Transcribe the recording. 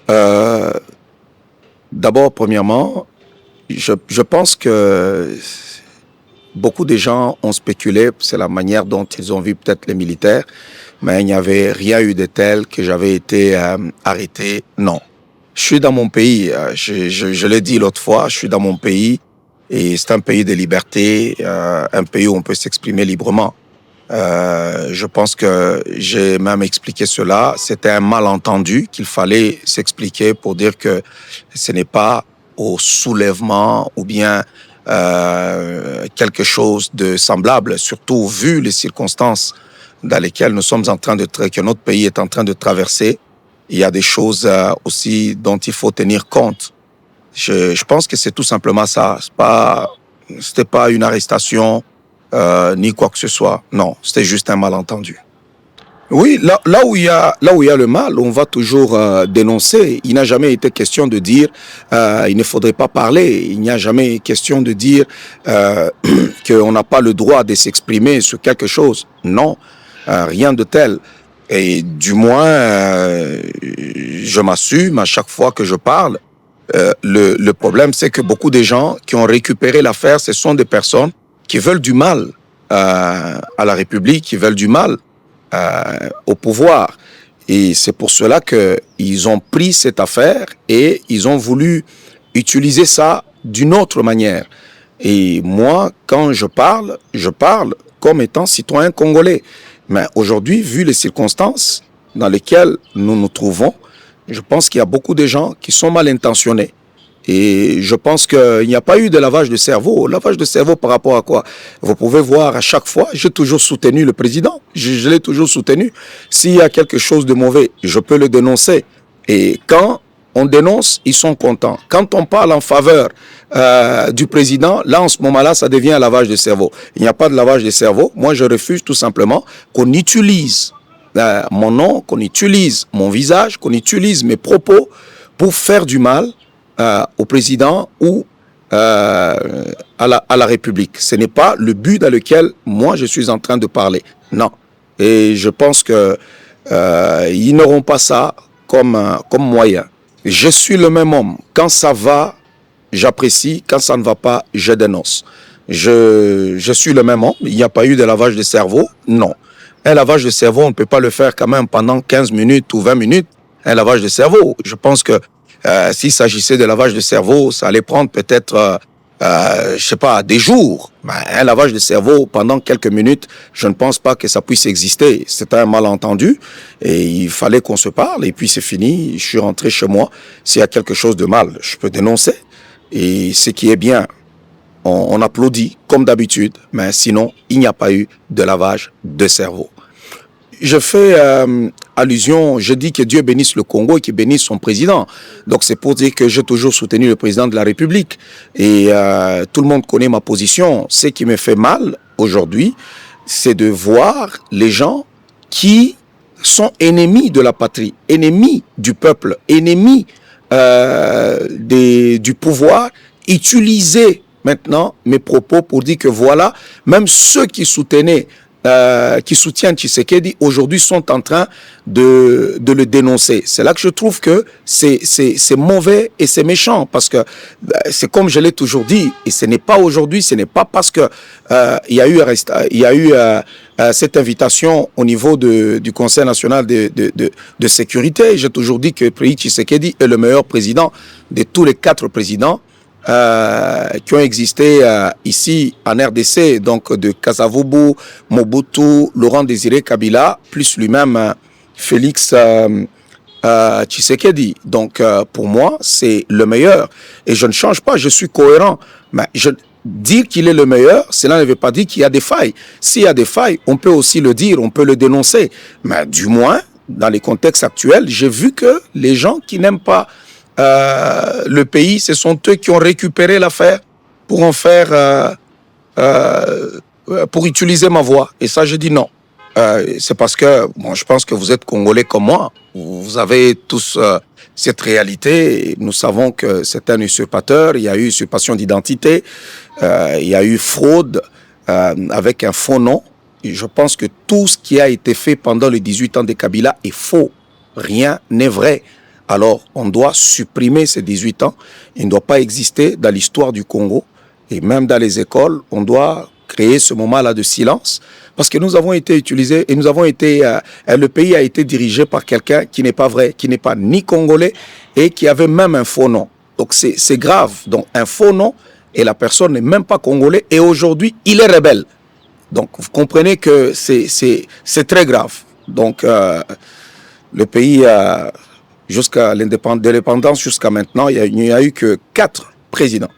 Euh, D'abord, premièrement, je pense que beaucoup de gens ont spéculé, c'est la manière dont ils ont vu peut-être les militaires, mais il n'y avait rien eu de tel que j'avais été arrêté. Non. Je suis dans mon pays, je l'ai dit l'autre fois, je suis dans mon pays et c'est un pays de liberté, un pays où on peut s'exprimer librement. Je pense que j'ai même expliqué cela. C'était un malentendu qu'il fallait s'expliquer pour dire que ce n'est pas au soulèvement ou bien quelque chose de semblable, surtout vu les circonstances dans lesquelles nous sommes en train que notre pays est en train de traverser. Il y a des choses aussi dont il faut tenir compte. Je pense que c'est tout simplement ça. C'était pas une arrestation ni quoi que ce soit. Non, c'était juste un malentendu. Oui, là où il y a le mal, on va toujours dénoncer. Il n'a jamais été question de dire il ne faudrait pas parler. Il n'y a jamais question de dire qu'on n'a pas le droit de s'exprimer sur quelque chose. Non, rien de tel. Et du moins, je m'assume à chaque fois que je parle. Le problème, c'est que beaucoup de gens qui ont récupéré l'affaire, ce sont des personnes qui veulent du mal à la République, qui veulent du mal au pouvoir. Et c'est pour cela qu'ils ont pris cette affaire et ils ont voulu utiliser ça d'une autre manière. Et moi, quand je parle comme étant citoyen congolais. Mais aujourd'hui, vu les circonstances dans lesquelles nous nous trouvons, je pense qu'il y a beaucoup de gens qui sont mal intentionnés. Et je pense qu'il n'y a pas eu de lavage de cerveau. Lavage de cerveau par rapport à quoi? Vous pouvez voir à chaque fois, j'ai toujours soutenu le président. Je l'ai toujours soutenu. S'il y a quelque chose de mauvais, je peux le dénoncer. Et quand on dénonce, ils sont contents. Quand on parle en faveur du président, là, en ce moment-là, ça devient un lavage de cerveau. Il n'y a pas de lavage de cerveau. Moi, je refuse tout simplement qu'on utilise mon nom, qu'on utilise mon visage, qu'on utilise mes propos pour faire du mal au président ou à la République. Ce n'est pas le but dans lequel moi je suis en train de parler. Non. Et je pense que ils n'auront pas ça comme moyen. Je suis le même homme. Quand ça va, j'apprécie. Quand ça ne va pas, je dénonce. Je suis le même homme. Il n'y a pas eu de lavage de cerveau. Non. Un lavage de cerveau, on ne peut pas le faire quand même pendant 15 minutes ou 20 minutes. Un lavage de cerveau. Je pense que s'il s'agissait de lavage de cerveau, ça allait prendre peut-être, je sais pas, des jours. Mais un lavage de cerveau pendant quelques minutes, je ne pense pas que ça puisse exister. C'est un malentendu et il fallait qu'on se parle et puis c'est fini. Je suis rentré chez moi. S'il y a quelque chose de mal, je peux dénoncer. Et ce qui est bien, on applaudit comme d'habitude, mais sinon, il n'y a pas eu de lavage de cerveau. Je fais allusion, je dis que Dieu bénisse le Congo et qu'il bénisse son président. Donc c'est pour dire que j'ai toujours soutenu le président de la République. Et tout le monde connaît ma position. Ce qui me fait mal aujourd'hui, c'est de voir les gens qui sont ennemis de la patrie, ennemis du peuple, ennemis du pouvoir, utiliser maintenant mes propos pour dire que voilà, même ceux qui soutiennent Tshisekedi aujourd'hui sont en train de le dénoncer. C'est là que je trouve que c'est mauvais et c'est méchant parce que c'est comme je l'ai toujours dit et ce n'est pas aujourd'hui, ce n'est pas parce que il y a eu cette invitation au niveau du Conseil national de sécurité. J'ai toujours dit que Félix Tshisekedi est le meilleur président de tous les 4 présidents qui ont existé ici en RDC, donc de Kasavubu, Mobutu, Laurent Désiré Kabila, plus lui-même Félix Tshisekedi. Donc pour moi, c'est le meilleur. Et je ne change pas, je suis cohérent. Mais dire qu'il est le meilleur, cela ne veut pas dire qu'il y a des failles. S'il y a des failles, on peut aussi le dire, on peut le dénoncer. Mais du moins, dans les contextes actuels, j'ai vu que les gens qui n'aiment pas le pays, ce sont eux qui ont récupéré l'affaire pour en faire, pour utiliser ma voix. Et ça, je dis non. C'est parce que, bon, je pense que vous êtes Congolais comme moi. Vous avez tous cette réalité. Et nous savons que c'est un usurpateur. Il y a eu usurpation d'identité. Il y a eu fraude avec un faux nom. Et je pense que tout ce qui a été fait pendant les 18 ans de Kabila est faux. Rien n'est vrai. alors on doit supprimer ces 18 ans. Il ne doit pas exister dans l'histoire du Congo. Et même dans les écoles, on doit créer ce moment-là de silence parce que nous avons été utilisés et nous avons été... le pays a été dirigé par quelqu'un qui n'est pas vrai, qui n'est pas ni congolais et qui avait même un faux nom. Donc c'est grave. Donc un faux nom et la personne n'est même pas congolais et aujourd'hui, il est rebelle. Donc vous comprenez que c'est très grave. Donc le pays, jusqu'à l'indépendance, jusqu'à maintenant, il n'y a eu que 4 présidents.